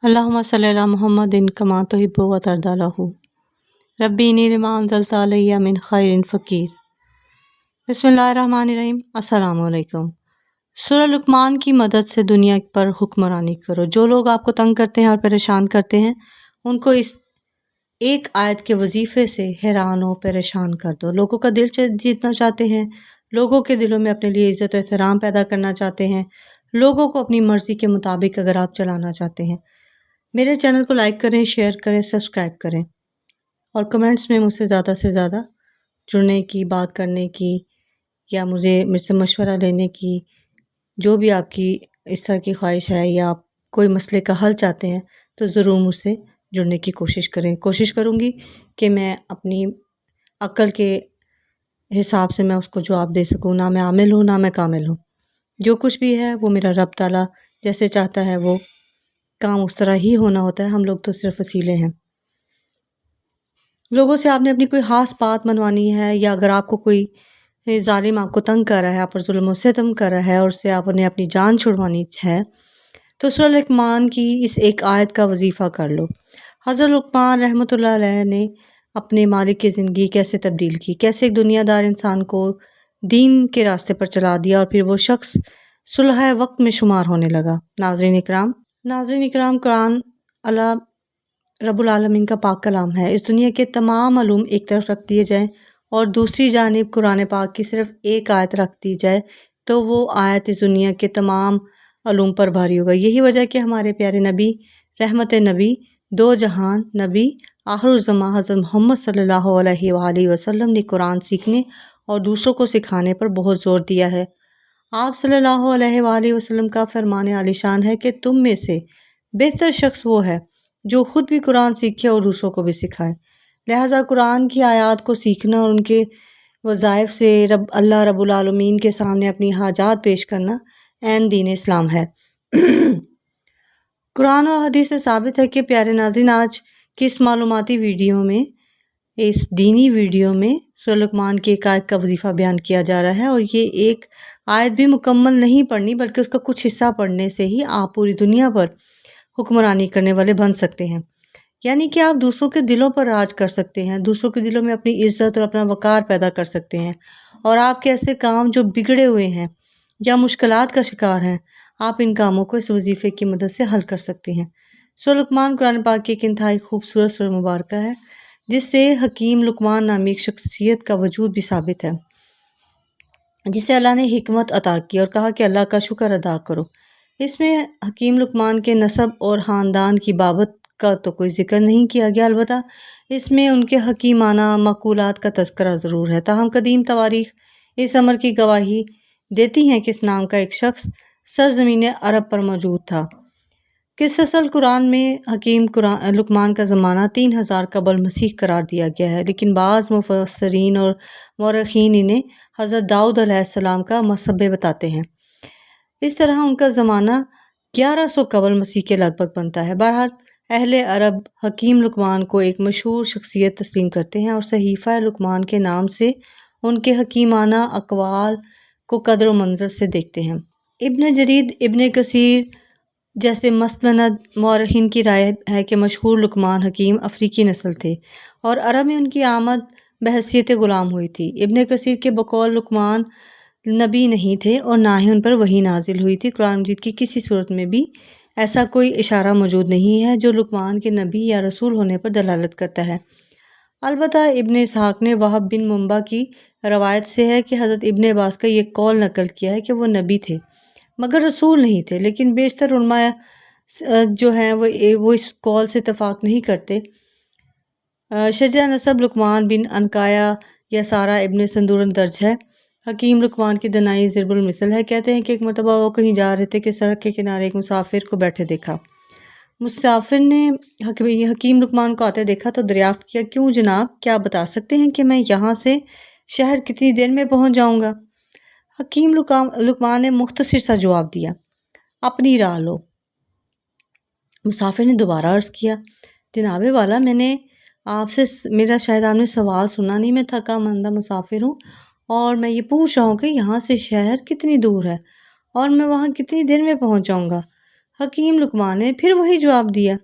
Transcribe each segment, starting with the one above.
اللہم صلی علی محمد کما تحب و ترضی لہ ربی انی لما انزلت علی من خیر فقیر۔ بسم اللہ الرحمن الرحیم۔ السلام علیکم۔ سورہ لقمان کی مدد سے دنیا پر حکمرانی کرو۔ جو لوگ آپ کو تنگ کرتے ہیں اور پریشان کرتے ہیں ان کو اس ایک آیت کے وظیفے سے حیران و پریشان کر دو۔ لوگوں کا دل جیتنا چاہتے ہیں، لوگوں کے دلوں میں اپنے لیے عزت و احترام پیدا کرنا چاہتے ہیں، لوگوں کو اپنی مرضی کے مطابق اگر آپ چلانا چاہتے ہیں، میرے چینل کو لائک کریں، شیئر کریں، سبسکرائب کریں اور کمنٹس میں مجھ سے زیادہ جڑنے کی، بات کرنے کی یا مجھ سے مشورہ لینے کی، جو بھی آپ کی اس طرح کی خواہش ہے یا آپ کوئی مسئلے کا حل چاہتے ہیں تو ضرور مجھ سے جڑنے کی کوشش کریں۔ کوشش کروں گی کہ میں اپنی عقل کے حساب سے میں اس کو جواب دے سکوں، نہ میں عامل ہوں نہ میں کامل ہوں۔ جو کچھ بھی ہے وہ میرا رب تعالیٰ جیسے چاہتا ہے وہ کام اس طرح ہی ہونا ہوتا ہے، ہم لوگ تو صرف وسیلے ہیں۔ لوگوں سے آپ نے اپنی کوئی خاص بات منوانی ہے یا اگر آپ کو کوئی ظالم آپ کو تنگ کر رہا ہے، آپ پر ظلم و ستم کر رہا ہے اور اس سے آپ نے اپنی جان چھڑوانی ہے تو سورہ لقمان کی اس ایک آیت کا وظیفہ کر لو۔ حضرت لقمان رحمۃ اللہ علیہ نے اپنے مالک کی زندگی کیسے تبدیل کی، کیسے ایک دنیا دار انسان کو دین کے راستے پر چلا دیا اور پھر وہ شخص صلح وقت میں شمار ہونے لگا۔ ناظرین اکرام، قرآن اللہ رب العالمین کا پاک کلام ہے۔ اس دنیا کے تمام علوم ایک طرف رکھ دیے جائیں اور دوسری جانب قرآن پاک کی صرف ایک آیت رکھ دی جائے تو وہ آیت اس دنیا کے تمام علوم پر بھاری ہوگا۔ یہی وجہ کہ ہمارے پیارے نبی، رحمت نبی، دو جہان نبی، آخر الزماں حضرت محمد صلی اللہ علیہ وآلہ وسلم نے قرآن سیکھنے اور دوسروں کو سکھانے پر بہت زور دیا ہے۔ آپ صلی اللہ علیہ وآلہ وسلم کا فرمان عالی شان ہے کہ تم میں سے بہتر شخص وہ ہے جو خود بھی قرآن سیکھے اور دوسروں کو بھی سکھائے۔ لہٰذا قرآن کی آیات کو سیکھنا اور ان کے وظائف سے اللہ رب العالمین کے سامنے اپنی حاجات پیش کرنا عین دین اسلام ہے۔ قرآن و حدیث سے ثابت ہے کہ پیارے ناظرین، آج کی اس معلوماتی ویڈیو میں، اس دینی ویڈیو میں سورہ لقمان کی ایک آیت کا وظیفہ بیان کیا جا رہا ہے اور یہ ایک آیت بھی مکمل نہیں پڑھنی بلکہ اس کا کچھ حصہ پڑھنے سے ہی آپ پوری دنیا پر حکمرانی کرنے والے بن سکتے ہیں۔ یعنی کہ آپ دوسروں کے دلوں پر راج کر سکتے ہیں، دوسروں کے دلوں میں اپنی عزت اور اپنا وقار پیدا کر سکتے ہیں اور آپ کے ایسے کام جو بگڑے ہوئے ہیں یا مشکلات کا شکار ہیں، آپ ان کاموں کو اس وظیفے کی مدد سے حل کر سکتے ہیں۔ سورہ لقمان قرآن پاک کی ایک انتہائی خوبصورت سورہ مبارکہ ہے جس سے حکیم لقمان نامی ایک شخصیت کا وجود بھی ثابت ہے، جسے اللہ نے حکمت عطا کی اور کہا کہ اللہ کا شکر ادا کرو۔ اس میں حکیم لقمان کے نسب اور خاندان کی بابت کا تو کوئی ذکر نہیں کیا گیا، البتہ اس میں ان کے حکیمانہ مقولات کا تذکرہ ضرور ہے۔ تاہم قدیم تواریخ اس امر کی گواہی دیتی ہیں کہ اس نام کا ایک شخص سرزمین عرب پر موجود تھا۔ قصص القرآن میں حکیم لقمان کا زمانہ 3000 قبل مسیح قرار دیا گیا ہے، لیکن بعض مفسرین اور مورخین انہیں حضرت داؤد علیہ السلام کا مصب بتاتے ہیں۔ اس طرح ان کا زمانہ 1100 قبل مسیح کے لگ بھگ بنتا ہے۔ بہرحال اہل عرب حکیم لقمان کو ایک مشہور شخصیت تسلیم کرتے ہیں اور صحیفہ لقمان کے نام سے ان کے حکیمانہ اقوال کو قدر و منزلت سے دیکھتے ہیں۔ ابن جریر، ابن کثیر جیسے مستند مورخین کی رائے ہے کہ مشہور لقمان حکیم افریقی نسل تھے اور عرب میں ان کی آمد بحیثیت غلام ہوئی تھی۔ ابن کثیر کے بقول لقمان نبی نہیں تھے اور نہ ہی ان پر وحی نازل ہوئی تھی۔ قرآن مجید کی کسی صورت میں بھی ایسا کوئی اشارہ موجود نہیں ہے جو لقمان کے نبی یا رسول ہونے پر دلالت کرتا ہے۔ البتہ ابن اسحاق نے وہب بن منبع کی روایت سے ہے کہ حضرت ابن عباس کا یہ قول نقل کیا ہے کہ وہ نبی تھے مگر رسول نہیں تھے، لیکن بیشتر علماء جو ہیں وہ اس قول سے اتفاق نہیں کرتے۔ شجرہ نسب لقمان بن عنقایہ یا سارہ ابن سندورن درج ہے۔ حکیم لقمان کی دنائی ضرب المثل ہے۔ کہتے ہیں کہ ایک مرتبہ وہ کہیں جا رہے تھے کہ سڑک کے کنارے ایک مسافر کو بیٹھے دیکھا۔ مسافر نے حکیم لقمان کو آتے دیکھا تو دریافت کیا، کیوں جناب، کیا بتا سکتے ہیں کہ میں یہاں سے شہر کتنی دیر میں پہنچ جاؤں گا؟ حکیم لقمان نے مختصر سا جواب دیا، اپنی راہ لو۔ مسافر نے دوبارہ عرض کیا، جناب والا، میں نے آپ سے میرا شاید آپ نے سوال سنا نہیں، میں تھکا مندہ مسافر ہوں اور میں یہ پوچھ رہا ہوں کہ یہاں سے شہر کتنی دور ہے اور میں وہاں کتنی دیر میں پہنچ جاؤں گا۔ حکیم لقمان نے پھر وہی جواب دیا،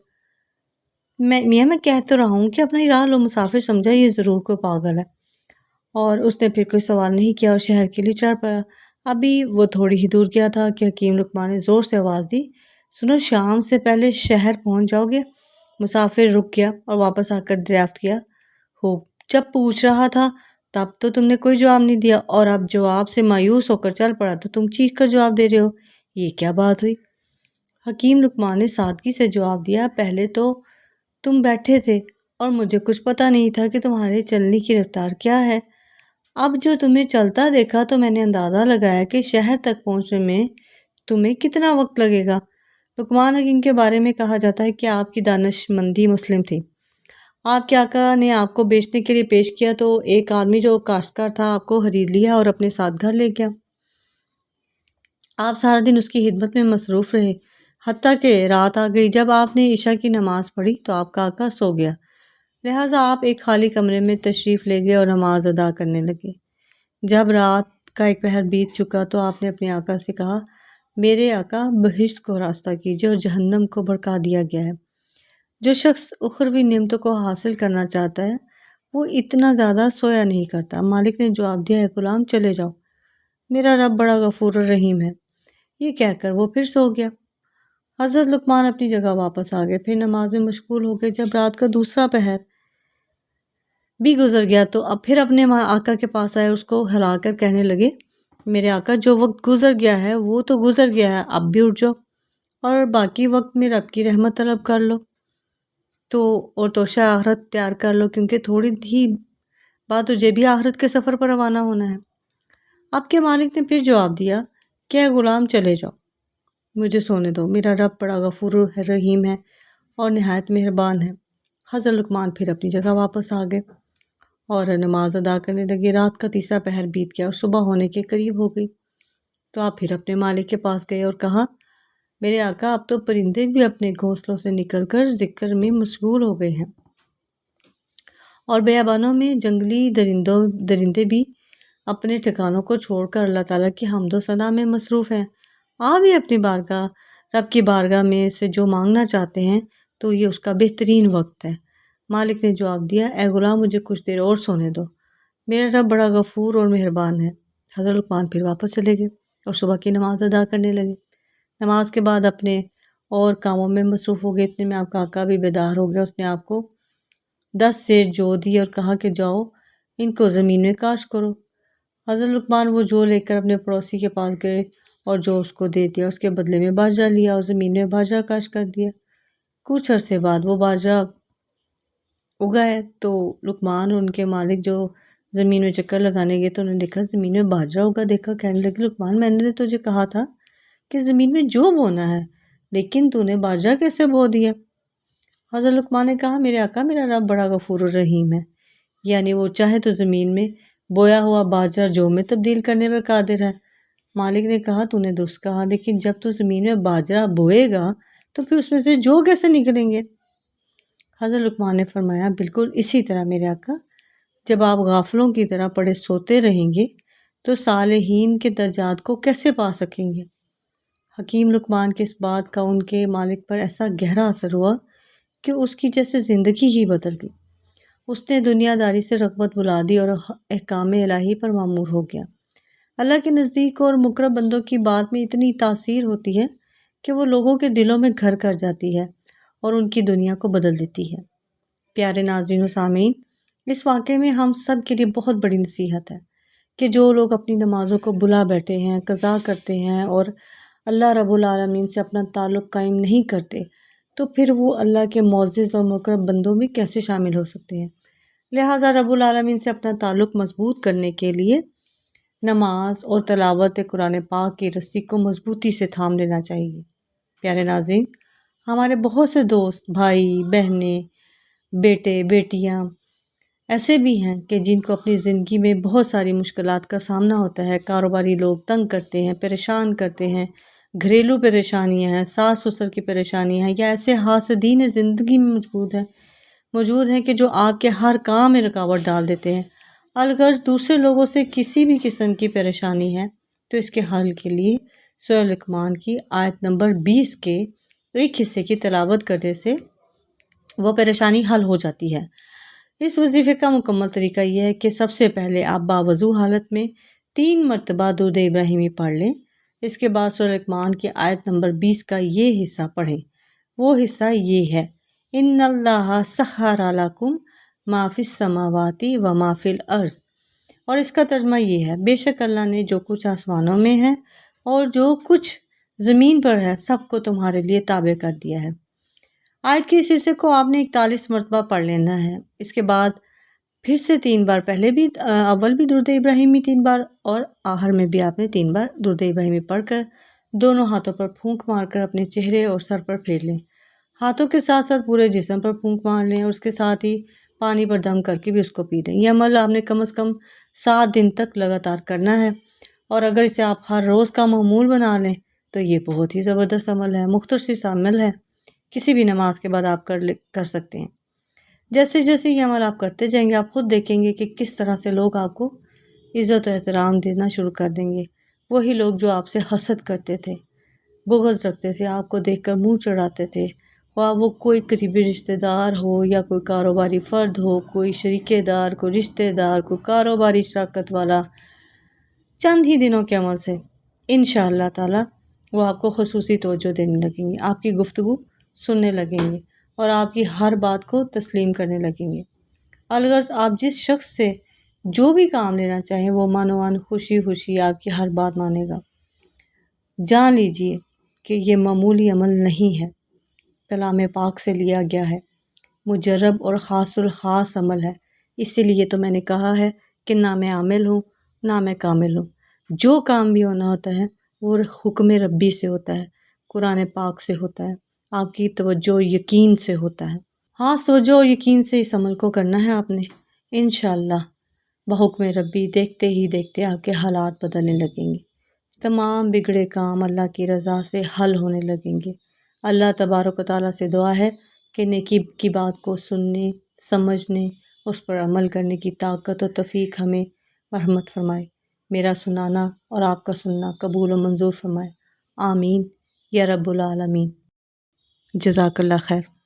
میں کہہ تو رہا ہوں کہ اپنی راہ لو مسافر سمجھا، یہ ضرور کوئی پاگل ہے۔ اور اس نے پھر کوئی سوال نہیں کیا اور شہر کے لیے چڑھ پڑا۔ ابھی وہ تھوڑی ہی دور گیا تھا کہ حکیم لقمان نے زور سے آواز دی، سنو، شام سے پہلے شہر پہنچ جاؤ گے؟ مسافر رک گیا اور واپس آ کر دریافت کیا، ہو جب پوچھ رہا تھا تب تو تم نے کوئی جواب نہیں دیا، اور اب جواب سے مایوس ہو کر چل پڑا تو تم چیخ کر جواب دے رہے ہو، یہ کیا بات ہوئی؟ حکیم لقمان نے سادگی سے جواب دیا، پہلے تو تم بیٹھے تھے اور مجھے کچھ پتہ نہیں تھا کہ تمہارے چلنے کی رفتار کیا ہے۔ اب جو تمہیں چلتا دیکھا تو میں نے اندازہ لگایا کہ شہر تک پہنچنے میں تمہیں کتنا وقت لگے گا۔ لقمان حکیم کے بارے میں کہا جاتا ہے کہ آپ کی دانش مندی مسلم تھی۔ آپ کے آقا نے آپ کو بیچنے کے لیے پیش کیا تو ایک آدمی جو کاشتکار تھا آپ کو خرید لیا اور اپنے ساتھ گھر لے گیا۔ آپ سارا دن اس کی خدمت میں مصروف رہے، حتیٰ کہ رات آ گئی۔ جب آپ نے عشاء کی نماز پڑھی تو آپ کا آقا سو گیا، لہٰذا آپ ایک خالی کمرے میں تشریف لے گئے اور نماز ادا کرنے لگے۔ جب رات کا ایک پہر بیت چکا تو آپ نے اپنے آقا سے کہا، میرے آقا، بہشت کو راستہ کیجیے اور جہنم کو بھڑکا دیا گیا ہے۔ جو شخص اخروی نعمتوں کو حاصل کرنا چاہتا ہے وہ اتنا زیادہ سویا نہیں کرتا۔ مالک نے جواب دیا، اے غلام، چلے جاؤ، میرا رب بڑا غفور الرحیم ہے۔ یہ کہہ کر وہ پھر سو گیا۔ حضرت لقمان اپنی جگہ واپس آ گئے، پھر نماز میں مشغول ہو گئے۔ جب رات کا دوسرا پہر بھی گزر گیا تو اب پھر اپنے آقا کے پاس آئے، اس کو ہلا کر کہنے لگے، میرے آقا، جو وقت گزر گیا ہے وہ تو گزر گیا ہے، اب بھی اٹھ جاؤ اور باقی وقت میں رب کی رحمت طلب کر لو اور توشہ آخرت تیار کر لو، کیونکہ تھوڑی ہی بعد تجھے بھی آخرت کے سفر پر روانہ ہونا ہے۔ آپ کے مالک نے پھر جواب دیا کہ اے غلام، چلے جاؤ، مجھے سونے دو، میرا رب بڑا غفور الرحیم ہے اور نہایت مہربان ہے۔ حضرت لقمان پھر اپنی جگہ واپس آ گئے اور نماز ادا کرنے لگے۔ رات کا تیسرا پہر بیت گیا اور صبح ہونے کے قریب ہو گئی تو آپ پھر اپنے مالک کے پاس گئے اور کہا، میرے آقا، اب تو پرندے بھی اپنے گھونسلوں سے نکل کر ذکر میں مشغول ہو گئے ہیں اور بیابانوں میں جنگلی درندے بھی اپنے ٹھکانوں کو چھوڑ کر اللہ تعالیٰ کی حمد و ثنا میں مصروف ہیں۔ آپ بھی اپنی رب کی بارگاہ میں سے جو مانگنا چاہتے ہیں تو یہ اس کا بہترین وقت ہے۔ مالک نے جواب دیا، اے غلام، مجھے کچھ دیر اور سونے دو، میرا رب بڑا غفور اور مہربان ہے۔ حضرت لقمان پھر واپس چلے گئے اور صبح کی نماز ادا کرنے لگے۔ نماز کے بعد اپنے اور کاموں میں مصروف ہو گئے۔ اتنے میں آپ کا آقا بھی بیدار ہو گیا۔ اس نے آپ کو 10 سیر جو دی اور کہا کہ جاؤ ان کو زمین میں کاشت کرو۔ حضرت لقمان وہ جو لے کر اپنے پڑوسی کے پاس گئے اور جو اس کو دے دیا، اس کے بدلے میں باجرہ لیا اور زمین میں باجرہ کاشت کر دیا۔ کچھ عرصے بعد وہ باجرہ اگائے تو لقمان اور ان کے مالک جو زمین میں چکر لگانے گئے تو انہوں نے دیکھا زمین میں باجرہ اگا، دیکھا، کہنے لگے، لقمان، میں نے تجھے کہا تھا کہ زمین میں جو بونا ہے، لیکن تو نے باجرہ کیسے بو دیا؟ حضرت لقمان نے کہا، میرے آقا، میرا رب بڑا غفور الرحیم ہے، یعنی وہ چاہے تو زمین میں بویا ہوا باجرہ جو میں تبدیل کرنے پر قادر ہے۔ مالک نے کہا، تو نے درست کہا، لیکن جب تو زمین میں باجرہ بوئے گا تو پھر اس میں سے جو کیسے نکلیں گے؟ حضرت لقمان نے فرمایا، بالکل اسی طرح میرے آقا، جب آپ غافلوں کی طرح پڑے سوتے رہیں گے تو صالحین کے درجات کو کیسے پا سکیں گے؟ حکیم لقمان کی اس بات کا ان کے مالک پر ایسا گہرا اثر ہوا کہ اس کی جیسے زندگی ہی بدل گئی۔ اس نے دنیا داری سے رغبت بلا دی اور احکام الہی پر معمور ہو گیا۔ اللہ کے نزدیک اور مقرب بندوں کی بات میں اتنی تاثیر ہوتی ہے کہ وہ لوگوں کے دلوں میں گھر کر جاتی ہے اور ان کی دنیا کو بدل دیتی ہے۔ پیارے ناظرین و سامعین، اس واقعے میں ہم سب کے لیے بہت بڑی نصیحت ہے کہ جو لوگ اپنی نمازوں کو بھلا بیٹھے ہیں، قضا کرتے ہیں اور اللہ رب العالمین سے اپنا تعلق قائم نہیں کرتے تو پھر وہ اللہ کے معزز اور مقرب بندوں میں کیسے شامل ہو سکتے ہیں؟ لہٰذا رب العالمین سے اپنا تعلق مضبوط کرنے کے لیے نماز اور تلاوت قرآن پاک کی رسی کو مضبوطی سے تھام لینا چاہیے۔ پیارے ناظرین، ہمارے بہت سے دوست، بھائی، بہنیں، بیٹے، بیٹیاں ایسے بھی ہیں کہ جن کو اپنی زندگی میں بہت ساری مشکلات کا سامنا ہوتا ہے۔ کاروباری لوگ تنگ کرتے ہیں، پریشان کرتے ہیں، گھریلو پریشانیاں ہیں، ساس سسر کی پریشانیاں ہیں، یا ایسے حاسدین زندگی میں موجود ہیں کہ جو آپ کے ہر کام میں رکاوٹ ڈال دیتے ہیں۔ الغرض دوسرے لوگوں سے کسی بھی قسم کی پریشانی ہے تو اس کے حل کے لیے سورہ لقمان کی آیت نمبر 20 کے ایک حصے کی تلاوت کرنے سے وہ پریشانی حل ہو جاتی ہے۔ اس وظیفے کا مکمل طریقہ یہ ہے کہ سب سے پہلے آپ باوضو حالت میں 3 مرتبہ درود ابراہیمی پڑھ لیں۔ اس کے بعد سورہ لقمان کی آیت نمبر 20 کا یہ حصہ پڑھیں۔ وہ حصہ یہ ہے: ان اللہ سخر لکم ما فی السماوات و ما فی الارض، اور اس کا ترجمہ یہ ہے: بے شک اللہ نے جو کچھ آسمانوں میں ہے اور جو کچھ زمین پر ہے سب کو تمہارے لیے تابع کر دیا ہے۔ آیت کے اس حصے کو آپ نے 41 مرتبہ پڑھ لینا ہے۔ اس کے بعد پھر سے 3 بار، پہلے بھی اول بھی درود ابراہیمی 3 بار اور آخر میں بھی آپ نے 3 بار درود ابراہیمی پڑھ کر دونوں ہاتھوں پر پھونک مار کر اپنے چہرے اور سر پر پھیر لیں۔ ہاتھوں کے ساتھ ساتھ پورے جسم پر پھونک مار لیں اور اس کے ساتھ ہی پانی پر دم کر کے بھی اس کو پی لیں۔ یہ عمل آپ نے کم از کم 7 دن تک لگاتار کرنا ہے، اور اگر اسے آپ ہر روز کا معمول بنا لیں تو یہ بہت ہی زبردست عمل ہے، مختصر سا عمل ہے، کسی بھی نماز کے بعد آپ کر سکتے ہیں۔ جیسے جیسے یہ عمل آپ کرتے جائیں گے آپ خود دیکھیں گے کہ کس طرح سے لوگ آپ کو عزت و احترام دینا شروع کر دیں گے۔ وہی لوگ جو آپ سے حسد کرتے تھے، بغض رکھتے تھے، آپ کو دیکھ کر منہ چڑھاتے تھے، خواہ وہ کوئی قریبی رشتہ دار ہو یا کوئی کاروباری فرد ہو، کوئی شریک دار، کوئی رشتہ دار، کوئی کاروباری شراکت والا، چند ہی دنوں کے عمل سے انشاءاللہ تعالی وہ آپ کو خصوصی توجہ دینے لگیں گے، آپ کی گفتگو سننے لگیں گے اور آپ کی ہر بات کو تسلیم کرنے لگیں گے۔ الغرض آپ جس شخص سے جو بھی کام لینا چاہیں وہ مانو من خوشی خوشی آپ کی ہر بات مانے گا۔ جان لیجئے کہ یہ معمولی عمل نہیں ہے، کلام پاک سے لیا گیا ہے، مجرب اور خاص الخاص عمل ہے۔ اسی لیے تو میں نے کہا ہے کہ نہ میں عامل ہوں نہ میں کامل ہوں، جو کام بھی ہونا ہوتا ہے وہ حکم ربی سے ہوتا ہے، قرآن پاک سے ہوتا ہے، آپ کی توجہ اور یقین سے ہوتا ہے۔ خاص توجہ اور یقین سے اس عمل کو کرنا ہے آپ نے۔ انشاءاللہ بحکم ربی دیکھتے ہی دیکھتے آپ کے حالات بدلنے لگیں گے، تمام بگڑے کام اللہ کی رضا سے حل ہونے لگیں گے۔ اللہ تبارک و تعالیٰ سے دعا ہے کہ نیکی کی بات کو سننے، سمجھنے، اس پر عمل کرنے کی طاقت و توفیق ہمیں مرحمت فرمائے۔ میرا سنانا اور آپ کا سننا قبول و منظور فرمائے، آمین یا رب العالمین۔ جزاک اللہ خیر۔